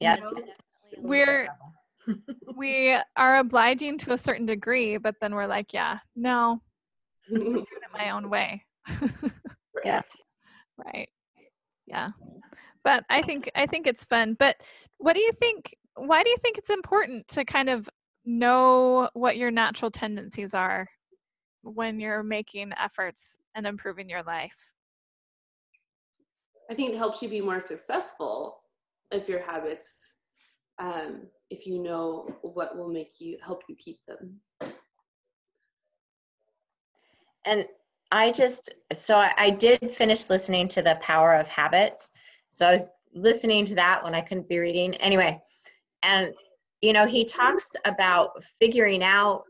Yeah. We are obliging to a certain degree, but then we're like, yeah, no, I'm doing it my own way. Yeah. Right. Yeah. But I think it's fun. But what do you think? Why do you think it's important to kind of know what your natural tendencies are when you're making efforts and improving your life? I think it helps you be more successful if your habits, if you know what will help you keep them. And I did finish listening to The Power of Habits. So I was listening to that when I couldn't be reading. Anyway, and, he talks about figuring out,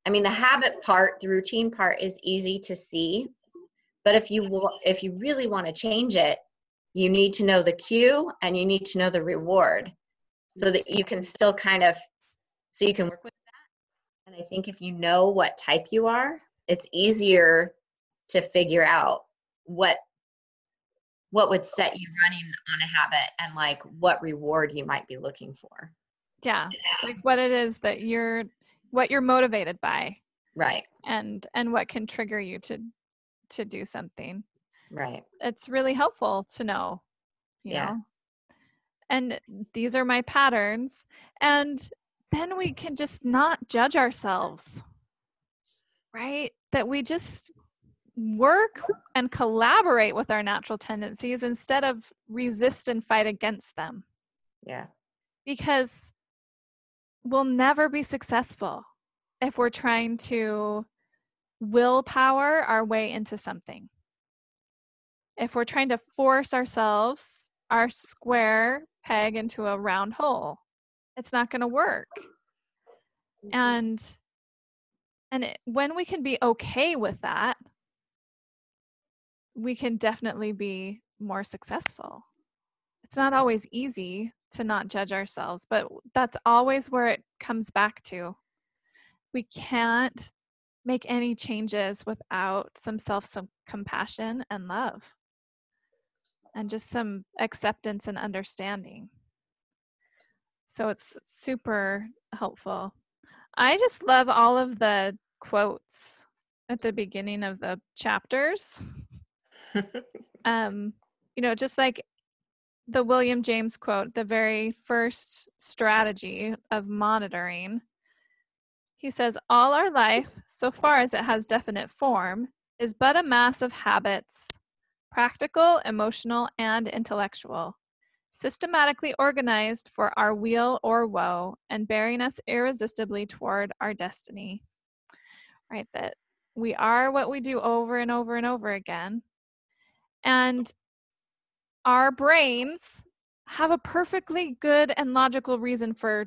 the habit part, the routine part is easy to see. But if you really want to change it, you need to know the cue and you need to know the reward so that you can still so you can work with that. And I think if you know what type you are, it's easier to figure out what would set you running on a habit and like what reward you might be looking for. Yeah. Like what it is that what you're motivated by. Right. And what can trigger you to do something. Right. It's really helpful to know, you know. And these are my patterns. And then we can just not judge ourselves, right? That we just work and collaborate with our natural tendencies instead of resist and fight against them. Yeah. Because we'll never be successful if we're trying to willpower our way into something. If we're trying to force ourselves, our square peg into a round hole, it's not going to work. And when we can be okay with that, we can definitely be more successful. It's not always easy to not judge ourselves, but that's always where it comes back to. We can't make any changes without some self-compassion and love and just some acceptance and understanding. So it's super helpful. I just love all of the quotes at the beginning of the chapters. Just like the William James quote, the very first strategy of monitoring. He says, all our life, so far as it has definite form, is but a mass of habits, practical, emotional, and intellectual, systematically organized for our weal or woe, and bearing us irresistibly toward our destiny. Right? That we are what we do over and over and over again. And our brains have a perfectly good and logical reason for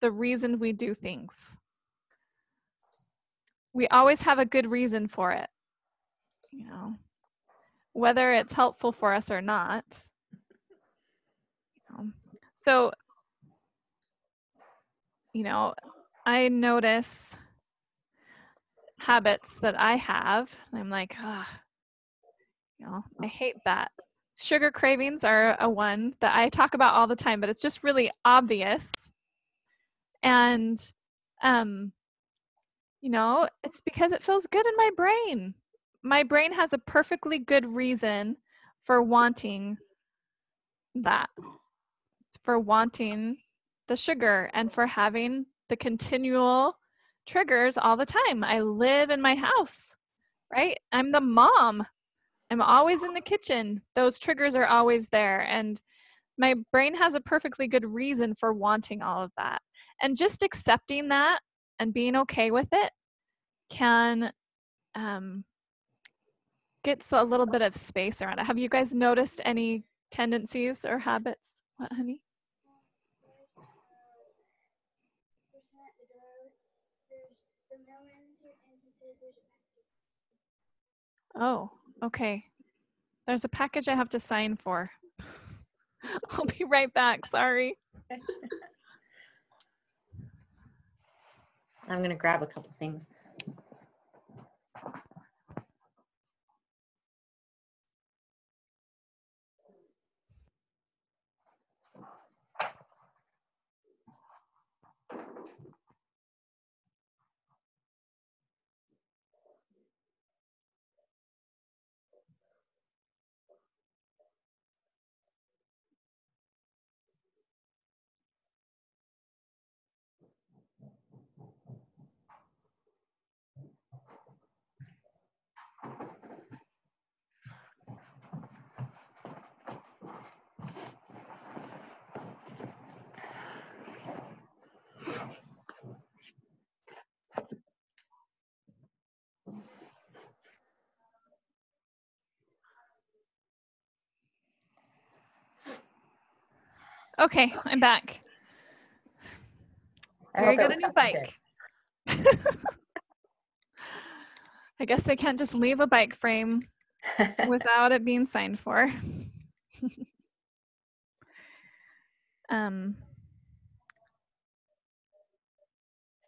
the reason we do things. We always have a good reason for it, whether it's helpful for us or not. So, I notice habits that I have. I'm like, I hate that. Sugar cravings are a one that I talk about all the time, but it's just really obvious. And, it's because it feels good in my brain. My brain has a perfectly good reason for wanting that, for wanting the sugar and for having the continual triggers all the time. I live in my house, right? I'm the mom. I'm always in the kitchen. Those triggers are always there. And my brain has a perfectly good reason for wanting all of that. And just accepting that and being okay with it can get a little bit of space around it. Have you guys noticed any tendencies or habits? What, honey? Oh, okay. There's a package I have to sign for. I'll be right back. Sorry. I'm going to grab a couple things. Okay, I'm back. I Very hope it good was on your something bike. I guess they can't just leave a bike frame good. without it being signed for. um,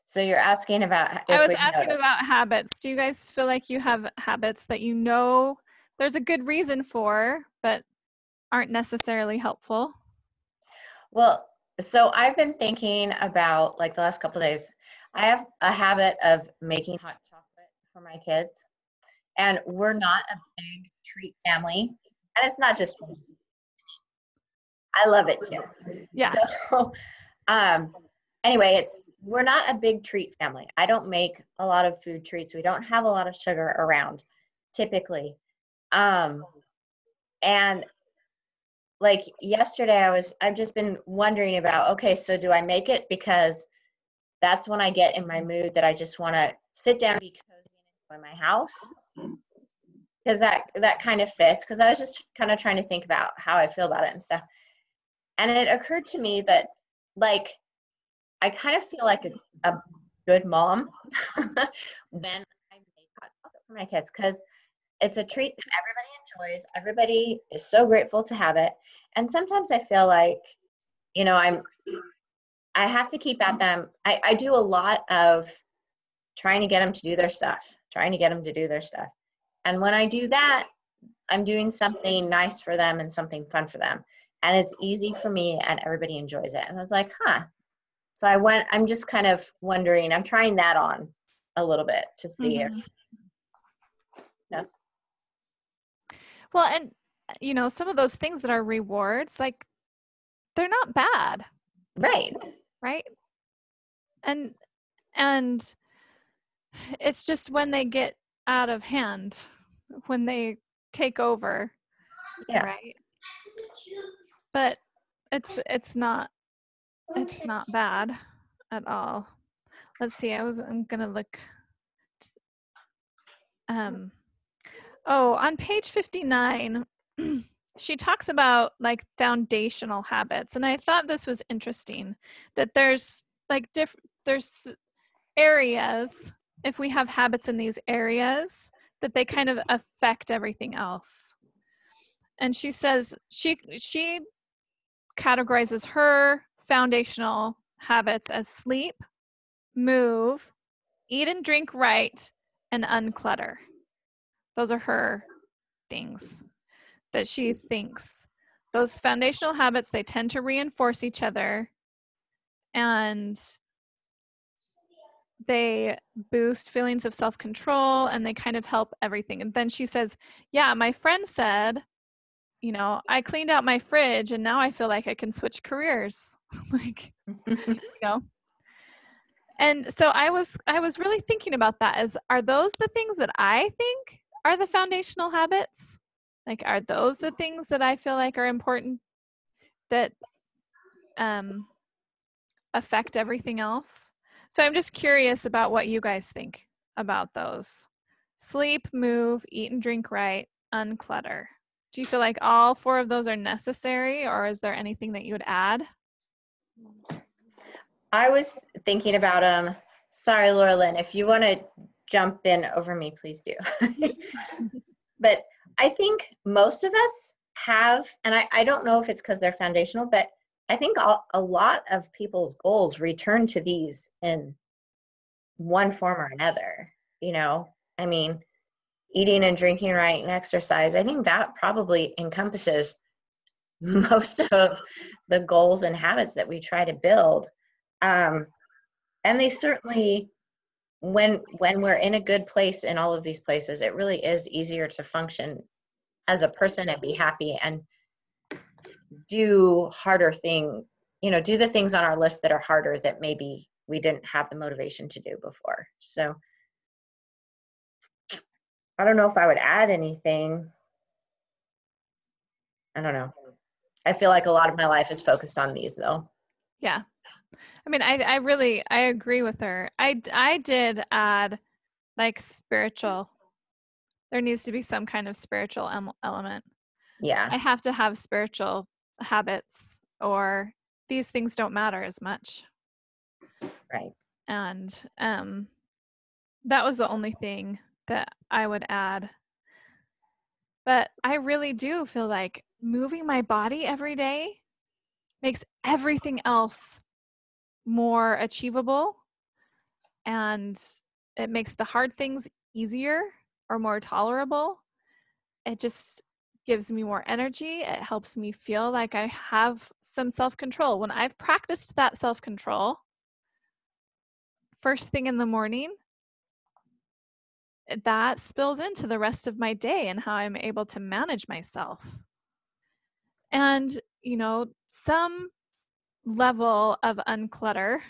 So you're asking about I if was we've asking noticed. about habits. Do you guys feel like you have habits that you know there's a good reason for, but aren't necessarily helpful? Well, so I've been thinking about like the last couple of days. I have a habit of making hot chocolate for my kids, and we're not a big treat family. And it's not just for me. I love it too. Yeah. So, um, anyway, we're not a big treat family. I don't make a lot of food treats. We don't have a lot of sugar around, typically. And like yesterday, I've just been wondering about, okay, so do I make it because that's when I get in my mood that I just want to sit down and be cozy and enjoy my house? Because that kind of fits. Because I was just kind of trying to think about how I feel about it and stuff. And it occurred to me that, like, I kind of feel like a good mom when I make hot chocolate for my kids, because it's a treat that everybody enjoys. Everybody is so grateful to have it. And sometimes I feel like, I have to keep at them. I do a lot of trying to get them to do their stuff, And when I do that, I'm doing something nice for them and something fun for them. And it's easy for me and everybody enjoys it. And I was like, So I'm just kind of wondering, I'm trying that on a little bit to see if, yes. Well, and some of those things that are rewards, like they're not bad. Right. And it's just when they get out of hand, when they take over. Yeah. Right. But it's not bad at all. Let's see. I'm gonna look. On page 59, she talks about like foundational habits, and I thought this was interesting that there's like there's areas, if we have habits in these areas, that they kind of affect everything else. And she says she categorizes her foundational habits as sleep, move, eat and drink right, and unclutter. Those are her things that she thinks. Those foundational habits, they tend to reinforce each other, and they boost feelings of self-control, and they kind of help everything. And then she says, yeah, my friend said, I cleaned out my fridge and now I feel like I can switch careers. Like, And so I was really thinking about that, are those the things that I think are the foundational habits? Like, are those the things that I feel like are important that affect everything else? So I'm just curious about what you guys think about those. Sleep, move, eat and drink right, unclutter. Do you feel like all 4 of those are necessary, or is there anything that you would add? I was thinking about sorry, Laura Lynn, if you want to jump in over me, please do. But I think most of us have, and I don't know if it's because they're foundational, but I think a lot of people's goals return to these in one form or another. I mean, eating and drinking right and exercise, I think that probably encompasses most of the goals and habits that we try to build. And they certainly, when we're in a good place in all of these places, it really is easier to function as a person and be happy and do harder things, do the things on our list that are harder that maybe we didn't have the motivation to do before. So I don't know if I would add anything. I don't know. I feel like a lot of my life is focused on these though. Yeah. I mean, I agree with her. I did add like spiritual. There needs to be some kind of spiritual element. Yeah. I have to have spiritual habits, or these things don't matter as much. Right. And that was the only thing that I would add. But I really do feel like moving my body every day makes everything else more achievable, and it makes the hard things easier or more tolerable. It just gives me more energy. It helps me feel like I have some self-control. When I've practiced that self-control first thing in the morning, that spills into the rest of my day and how I'm able to manage myself. And, some level of unclutter,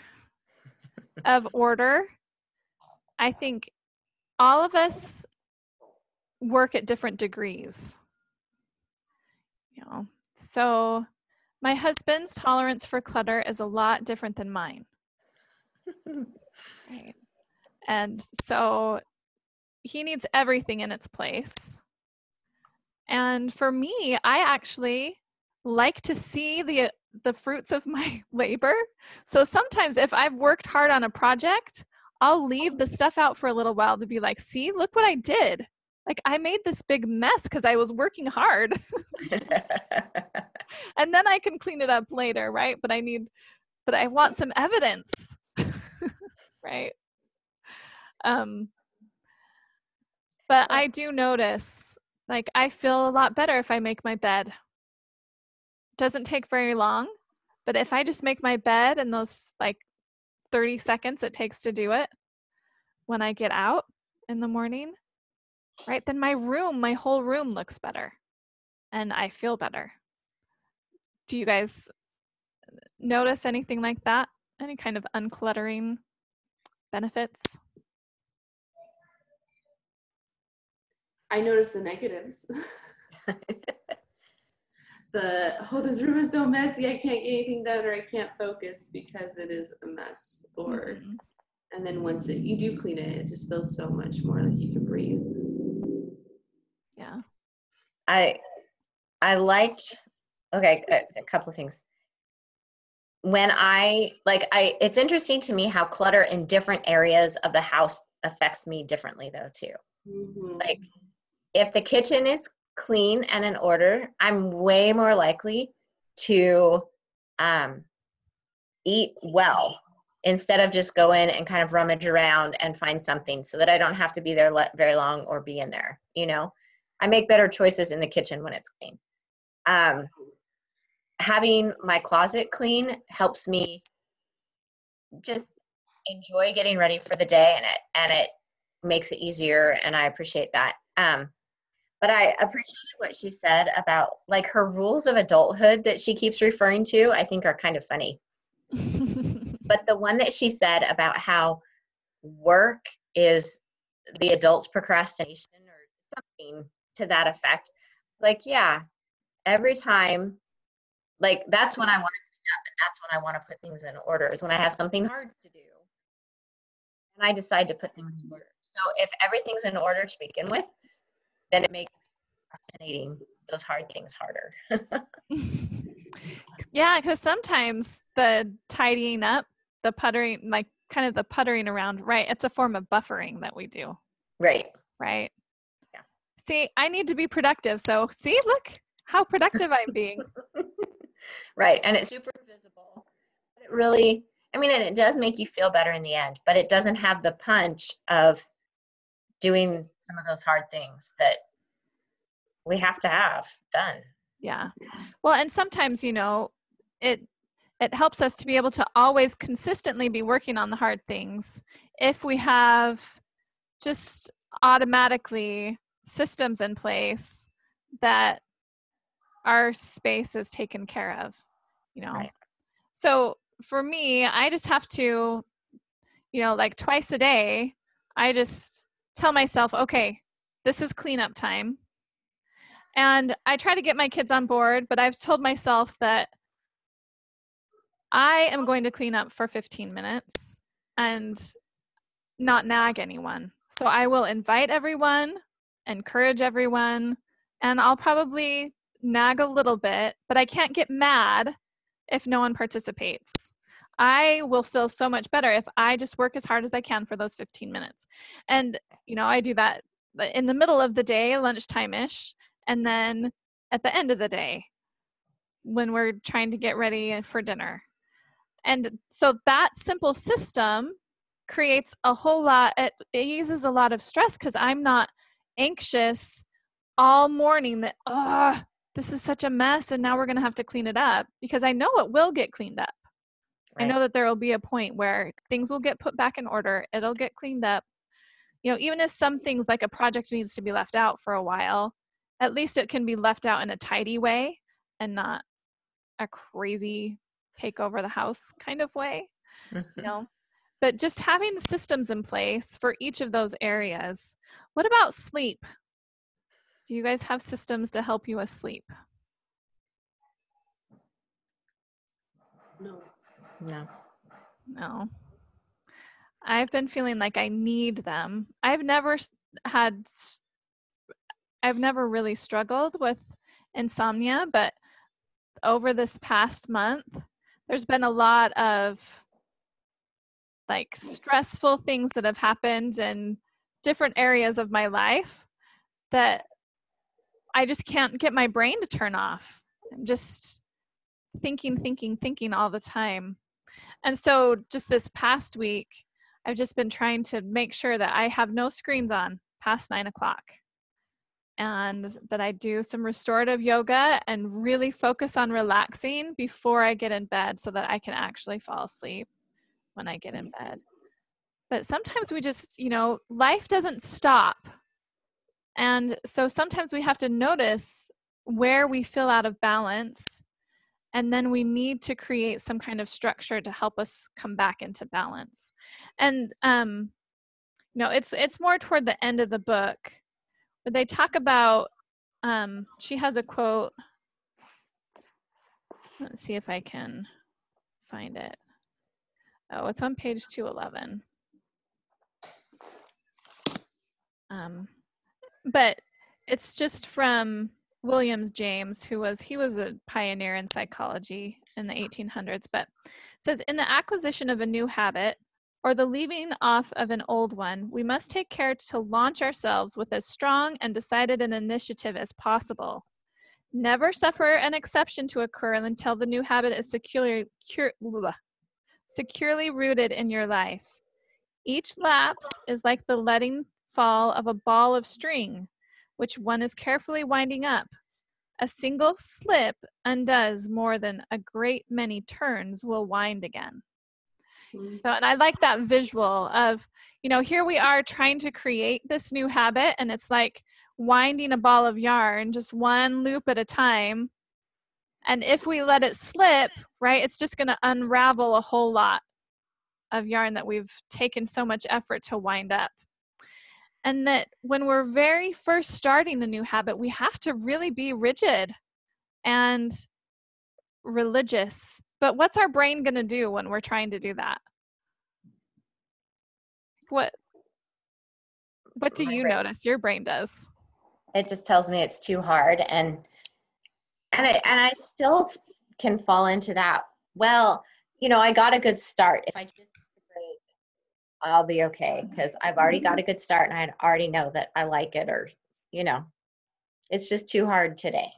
of order, I think all of us work at different degrees. So my husband's tolerance for clutter is a lot different than mine. Right. And so he needs everything in its place. And for me, I actually like to see the fruits of my labor. So sometimes if I've worked hard on a project, I'll leave the stuff out for a little while to be like, see, look what I did. Like, I made this big mess because I was working hard. And then I can clean it up later, right? But I want some evidence. Right? But I do notice, like, I feel a lot better if I make my bed. Doesn't take very long, but if I just make my bed in those like 30 seconds it takes to do it when I get out in the morning, right, then my whole room looks better and I feel better. Do you guys notice anything like that? Any kind of uncluttering benefits? I notice the negatives. This room is so messy, I can't get anything done, or I can't focus because it is a mess. Or and then once you do clean it, it just feels so much more like you can breathe. Yeah. I liked, okay, a couple of things. When it's interesting to me how clutter in different areas of the house affects me differently though too. Mm-hmm. Like if the kitchen is clean and in order, I'm way more likely to eat well instead of just go in and kind of rummage around and find something so that I don't have to be there very long or be in there. I make better choices in the kitchen when it's clean. Having my closet clean helps me just enjoy getting ready for the day, and it makes it easier, and I appreciate that. But I appreciated what she said about like her rules of adulthood that she keeps referring to, I think are kind of funny. But the one that she said about how work is the adult's procrastination or something to that effect, it's like, yeah, every time, like that's when I want to clean up and that's when I want to put things in order, is when I have something hard to do and I decide to put things in order. So if everything's in order to begin with, then it makes procrastinating those hard things harder. Yeah, because sometimes the tidying up, the puttering, like kind of the puttering around, right? It's a form of buffering that we do. Right. Right. Yeah. See, I need to be productive. So see, look how productive I'm being. Right. And it's super visible. It really, and it does make you feel better in the end, but it doesn't have the punch of doing some of those hard things that we have to have done. Yeah. Well, and sometimes, it helps us to be able to always consistently be working on the hard things if we have just automatically systems in place that our space is taken care of, Right. So for me, I just have to, like twice a day, I just tell myself, okay, this is cleanup time. And I try to get my kids on board, but I've told myself that I am going to clean up for 15 minutes and not nag anyone. So I will invite everyone, encourage everyone, and I'll probably nag a little bit, but I can't get mad if no one participates. I will feel so much better if I just work as hard as I can for those 15 minutes. And, I do that in the middle of the day, lunchtime-ish, and then at the end of the day when we're trying to get ready for dinner. And so that simple system creates a whole lot, it eases a lot of stress because I'm not anxious all morning that, this is such a mess and now we're going to have to clean it up, because I know it will get cleaned up. Right. I know that there will be a point where things will get put back in order. It'll get cleaned up. Even if some things like a project needs to be left out for a while, at least it can be left out in a tidy way and not a crazy take over the house kind of way. But just having systems in place for each of those areas. What about sleep? Do you guys have systems to help you with sleep? No. I've been feeling like I need them. I've never really struggled with insomnia, but over this past month, there's been a lot of like stressful things that have happened in different areas of my life that I just can't get my brain to turn off. I'm just thinking all the time. And so just this past week, I've just been trying to make sure that I have no screens on past 9 o'clock, and that I do some restorative yoga and really focus on relaxing before I get in bed so that I can actually fall asleep when I get in bed. But sometimes we just, life doesn't stop. And so sometimes we have to notice where we feel out of balance, and then we need to create some kind of structure to help us come back into balance. And it's more toward the end of the book, but they talk about, she has a quote. Let's see if I can find it. Oh, it's on page 211. But it's just from William James, he was a pioneer in psychology in the 1800s, but it says, in the acquisition of a new habit or the leaving off of an old one, we must take care to launch ourselves with as strong and decided an initiative as possible. Never suffer an exception to occur until the new habit is securely rooted in your life. Each lapse is like the letting fall of a ball of string, which one is carefully winding up. A single slip undoes more than a great many turns will wind again. So, and I like that visual of, here we are trying to create this new habit, and it's like winding a ball of yarn, just one loop at a time. And if we let it slip, right, it's just going to unravel a whole lot of yarn that we've taken so much effort to wind up. And that when we're very first starting the new habit, we have to really be rigid and religious. But what's our brain going to do when we're trying to do that? What do you notice your brain does? It just tells me it's too hard, and I still can fall into that. Well, I got a good start. If I just take a break, I'll be okay, because I've already got a good start and I already know that I like it, or it's just too hard today.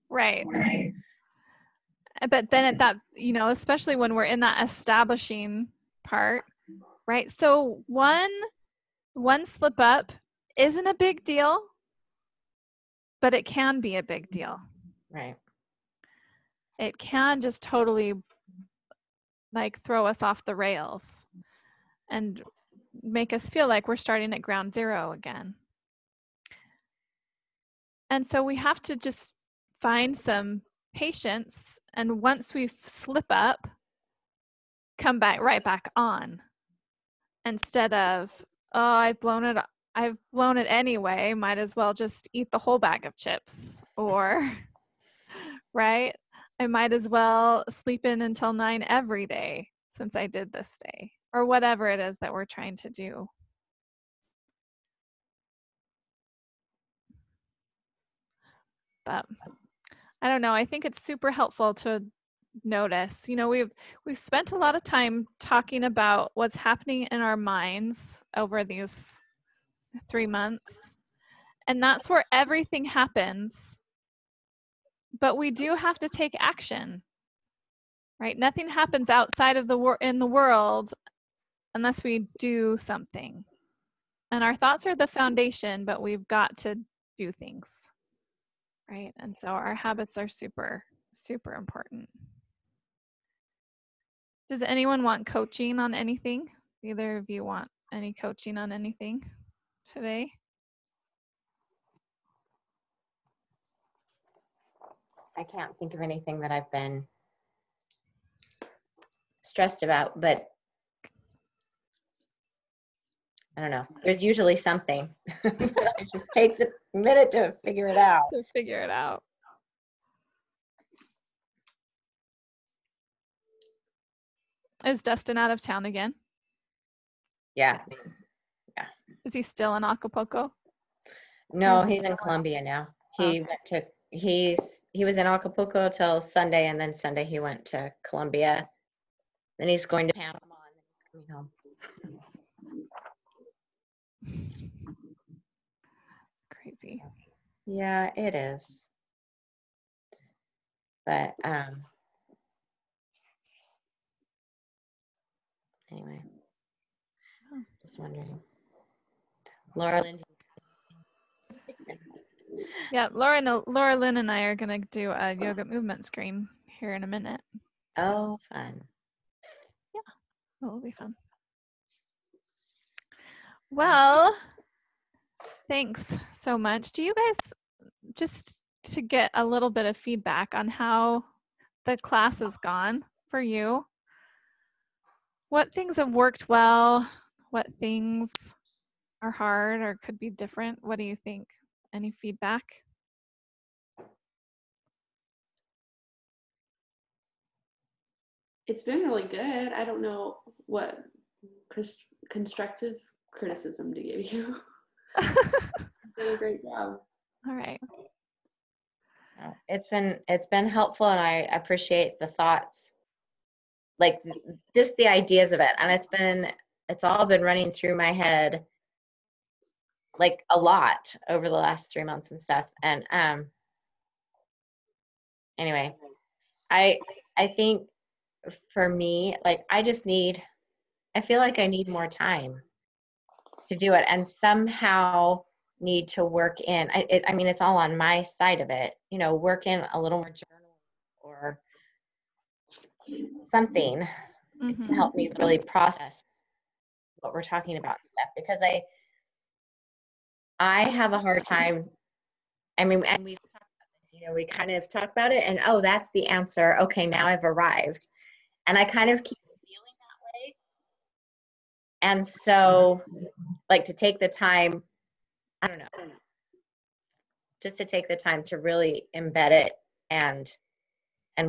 Right. But then at that, especially when we're in that establishing part, right? So one slip up isn't a big deal, but it can be a big deal. Right. It can just totally throw us off the rails and make us feel like we're starting at ground zero again. And so we have to just find some patience, and once we slip up, come right back on, instead of, I've blown it anyway, might as well just eat the whole bag of chips, or right, I might as well sleep in until 9 every day since I did this day, or whatever it is that we're trying to do. But I don't know, I think it's super helpful to notice. We've spent a lot of time talking about what's happening in our minds over these 3 months, and that's where everything happens. But we do have to take action, right? Nothing happens outside of in the world unless we do something. And our thoughts are the foundation, but we've got to do things, right? And so our habits are super, super important. Does anyone want coaching on anything? Either of you want any coaching on anything today? I can't think of anything that I've been stressed about, but I don't know. There's usually something. It just takes a minute to figure it out. Is Dustin out of town again? Yeah. Is he still in Acapulco? No, he's in Colombia now. He was in Acapulco till Sunday, and then Sunday he went to Colombia. Then he's going to Panama, and then he's coming home. Crazy. Yeah, it is. But anyway, just wondering. Laura Lynn. Yeah, Laura Lynn and I are going to do a yoga movement screen here in a minute. Oh, fun. Yeah, it will be fun. Well, thanks so much. Do you guys, just to get a little bit of feedback on how the class has gone for you, what things have worked well, what things are hard or could be different? What do you think? Any feedback? It's been really good. I don't know what constructive criticism to give you. You did a great job. All right. It's been helpful, and I appreciate the thoughts, like just the ideas of it, and it's all been running through my head like a lot over the last 3 months and stuff. And anyway, I think for me, like I feel like I need more time to do it, and somehow need to work in. I mean, it's all on my side of it. Work in a little more journal or something to help me really process what we're talking about and stuff, because I have a hard time. I mean, and we've talked about this, we kind of talk about it and, oh, that's the answer. Okay, now I've arrived. And I kind of keep feeling that way. And so, like, to take the time, I don't know, just to take the time to really embed it and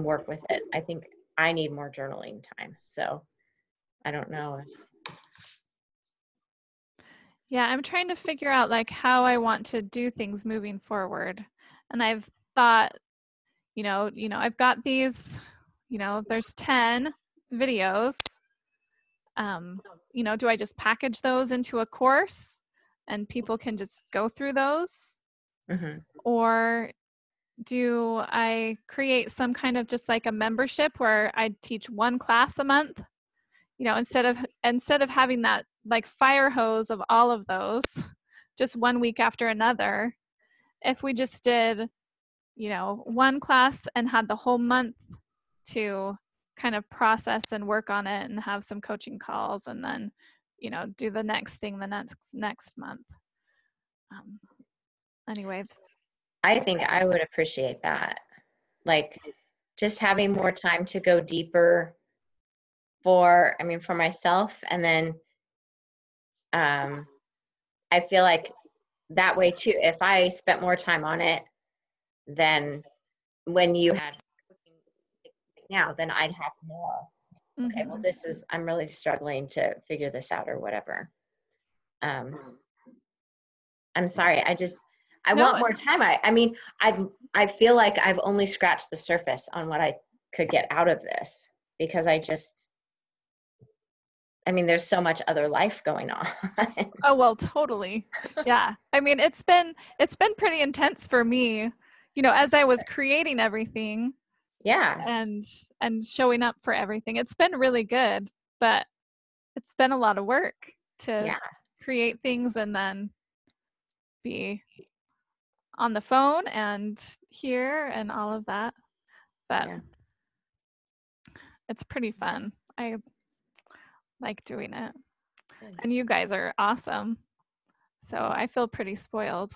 work with it. I think I need more journaling time. So I don't know if. Yeah, I'm trying to figure out like how I want to do things moving forward. And I've thought, I've got these, there's 10 videos. Do I just package those into a course and people can just go through those? Mm-hmm. Or do I create some kind of just like a membership where I teach one class a month? Instead of having that like fire hose of all of those just one week after another, if we just did, one class and had the whole month to kind of process and work on it and have some coaching calls, and then, do the next thing the next month. Anyways. I think I would appreciate that. Like just having more time to go deeper for myself. And then I feel like that way too, if I spent more time on it, then when you had now, then I'd have more. Okay, well, I'm really struggling to figure this out or whatever. I'm sorry. I want more time. I feel like I've only scratched the surface on what I could get out of this, because I mean, there's so much other life going on. Oh, well, totally. Yeah. I mean, it's been pretty intense for me, you know, as I was creating everything Yeah. and showing up for everything. It's been really good, but it's been a lot of work to Yeah. create things and then be on the phone and here and all of that. But Yeah. it's pretty fun. I like doing it. Good. And you guys are awesome. So I feel pretty spoiled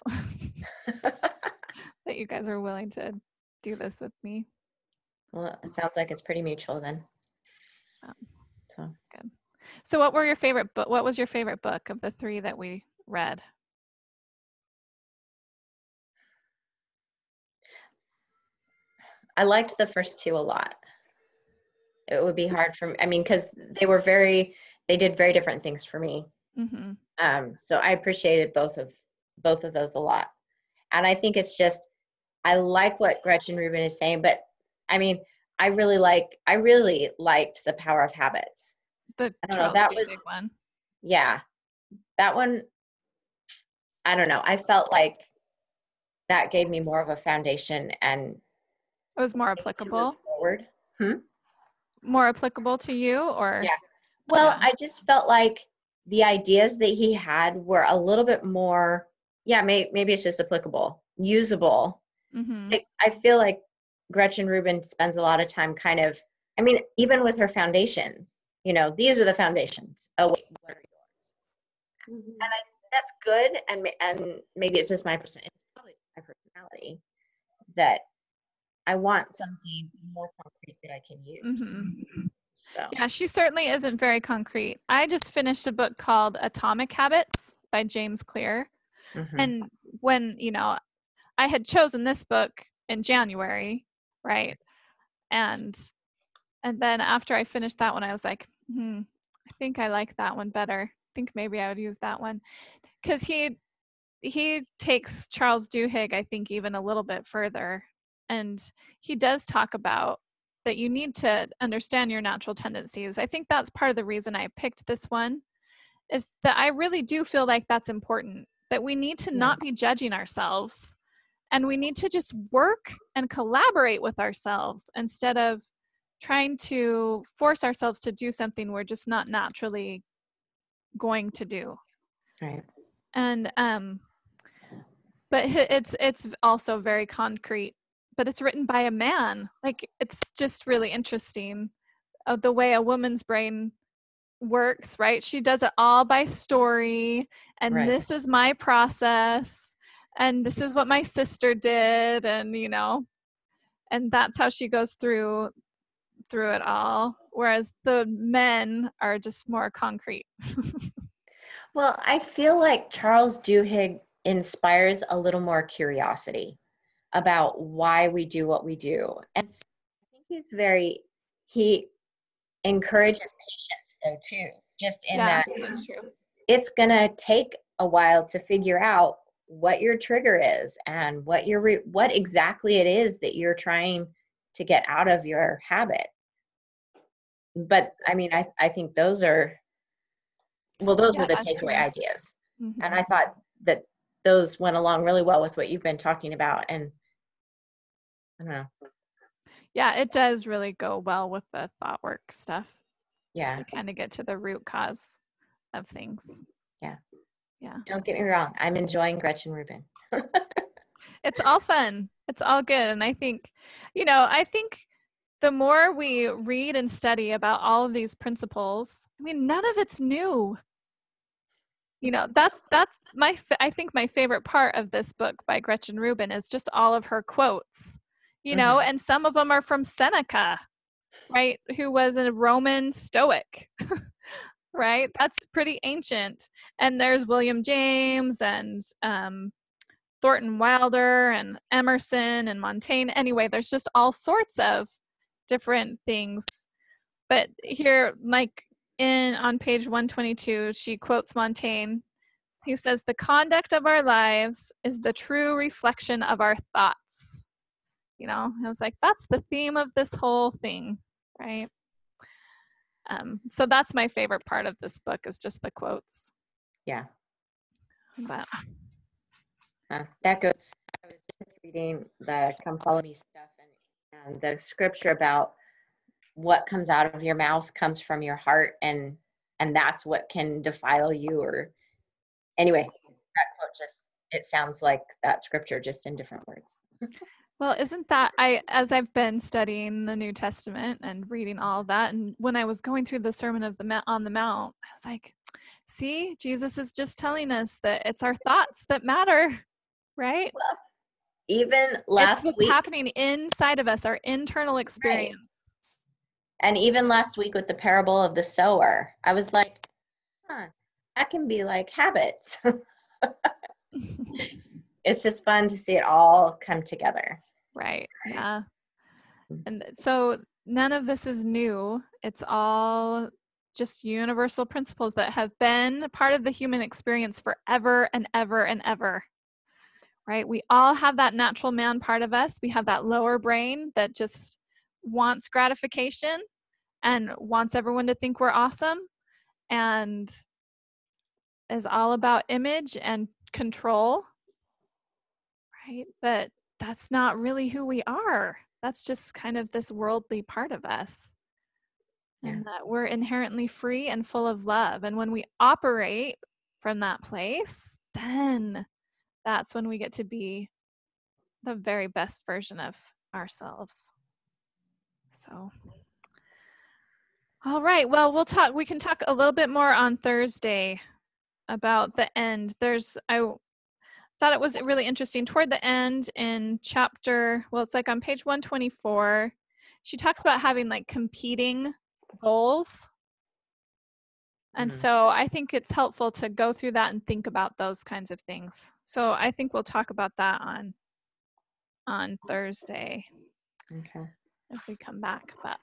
that you guys are willing to do this with me. Well, it sounds like it's pretty mutual then. So Good. So what was your favorite book of the 3 that we read? I liked the first 2 a lot. It would be hard for me, I mean, because they did very different things for me. Mm-hmm. So I appreciated both of those a lot. And I think it's just, I like what Gretchen Rubin is saying, but I mean, I really liked The Power of Habits. The I don't know, Charles that Duhigg was, one. yeah, that one, I don't know, I felt like that gave me more of a foundation and It was more to move applicable. forward. More applicable to you, or? Yeah. Well, Yeah. I just felt like the ideas that he had were a little bit more, maybe it's just applicable, usable. Mm-hmm. I feel like Gretchen Rubin spends a lot of time kind of, I mean, even with her foundations, you know, these are the foundations. Oh, wait, what are yours? Mm-hmm. And that's good. And maybe it's just it's probably my personality that I want something more concrete that I can use. Mm-hmm. So Yeah, she certainly isn't very concrete. I just finished a book called Atomic Habits by James Clear. mm-hmm. And when, you know, I had chosen this book in January, right? And then after I finished that one, I was like, I think I like that one better. I think maybe I would use that one. Because he takes Charles Duhigg, I think, even a little bit further. And he does talk about that you need to understand your natural tendencies. I think that's part of the reason I picked this one, is that I really do feel like that's important, that we need to not be judging ourselves, and we need to just work and collaborate with ourselves instead of trying to force ourselves to do something we're just not naturally going to do. Right. And but it's also very concrete, but it's written by a man. Like, it's just really interesting the way a woman's brain works, right? She does it all by story, and Right. This is my process, and this is what my sister did, and you know, and that's how she goes through it all, whereas the men are just more concrete. Well, I feel like Charles Duhigg inspires a little more curiosity about why we do what we do. And I think he encourages patience though too, just in Yeah, that that's true. it's gonna take a while to figure out what your trigger is and what exactly it is that you're trying to get out of your habit. But I mean, I think those were the takeaway ideas. Mm-hmm. And I thought that those went along really well with what you've been talking about. And I don't know. Yeah, it does really go well with the thought work stuff. Yeah. To kind of get to the root cause of things. Yeah. Yeah. Don't get me wrong. I'm enjoying Gretchen Rubin. It's all fun. It's all good. And I think, I think the more we read and study about all of these principles, I mean, none of it's new. That's I think my favorite part of this book by Gretchen Rubin is just all of her quotes, and some of them are from Seneca, right? Who was a Roman Stoic, right? That's pretty ancient. And there's William James and Thornton Wilder and Emerson and Montaigne. Anyway, there's just all sorts of different things. But here, like on page 122, she quotes Montaigne. He says, "The conduct of our lives is the true reflection of our thoughts." I was like, that's the theme of this whole thing, right? So that's my favorite part of this book, is just the quotes. Yeah. But that goes, I was just reading the Come Follow Me stuff, and the scripture about what comes out of your mouth comes from your heart, and that's what can defile you. Or anyway, that quote just, it sounds like that scripture, just in different words. well, isn't that, as I've been studying the New Testament and reading all of that, and when I was going through the Sermon on the Mount, I was like, see, Jesus is just telling us that it's our thoughts that matter, right? Well, even last it's what's week happening inside of us, our internal experience. Right. And even last week with the parable of the sower, I was like, that can be like habits. It's just fun to see it all come together. Right. Yeah. And so none of this is new. It's all just universal principles that have been part of the human experience forever and ever and ever. Right? We all have that natural man part of us. We have that lower brain that just wants gratification and wants everyone to think we're awesome, and is all about image and control. Right? But that's not really who we are. That's just kind of this worldly part of us. Yeah. And that we're inherently free and full of love. And when we operate from that place, then that's when we get to be the very best version of ourselves. So, all right. Well, we can talk a little bit more on Thursday about the end. I thought it was really interesting toward the end in chapter, well, it's like on page 124, she talks about having like competing goals. And so I think it's helpful to go through that and think about those kinds of things. So I think we'll talk about that on Thursday. Okay. If we come back. But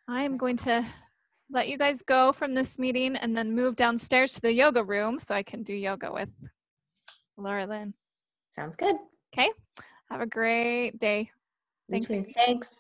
I'm going to let you guys go from this meeting and then move downstairs to the yoga room so I can do yoga with Laura Lynn. Sounds good. Okay. Have a great day. Thanks. You too. Thanks.